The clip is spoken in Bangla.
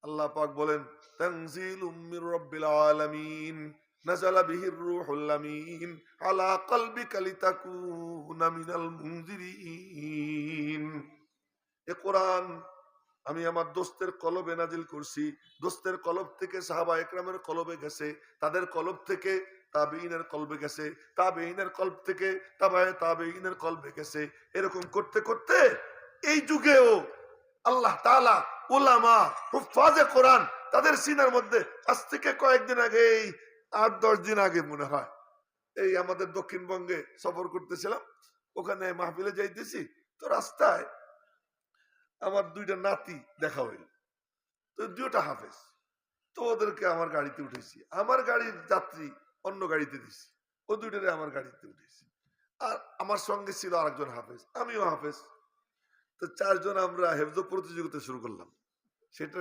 আল্লাহ পাক বলেন তানজিলুম মির রাব্বিল আলামিন নাযালা বিহির রূহুল আমিন আলা কলবিকা লিতাকুনা মিনাল মুনজিরিন। এ কোরআন আমি আমার দোস্তের কলবে নাজিল করছি। দোস্তের কলব থেকে সাহাবা একরামের কলবে গেছে, তাদের কলব থেকে তাবেঈনের কলবে গেছে, তাবেঈনের কলব থেকে তাবায়ে তাবেঈনের কলবে গেছে। এরকম করতে করতে এই যুগেও আল্লাহ তাআলা উলামা হুফাজে কোরআন তাদের সিনার মধ্যে আজ থেকে কয়েকদিন আগে, এই ৮-১০ দিন আগে মনে হয়, এই আমাদের দক্ষিণবঙ্গে সফর করতেছিলাম, ওখানে মাহফিলে যাইতেছি, তো রাস্তায় আমার দুইটা নাতি দেখা হইল, তো দুইটা হাফেজ। তো ওদেরকে আমার গাড়িতে উঠেছি, আমার গাড়ির যাত্রী অন্য গাড়িতে দিছি, ও দুইটারে আমার গাড়িতে উঠেছি। আর আমার সঙ্গে ছিল আরেকজন হাফেজ, আমিও হাফেজ। তো চারজন আমরা হেফজ প্রতিযোগিতা শুরু করলাম। সেটা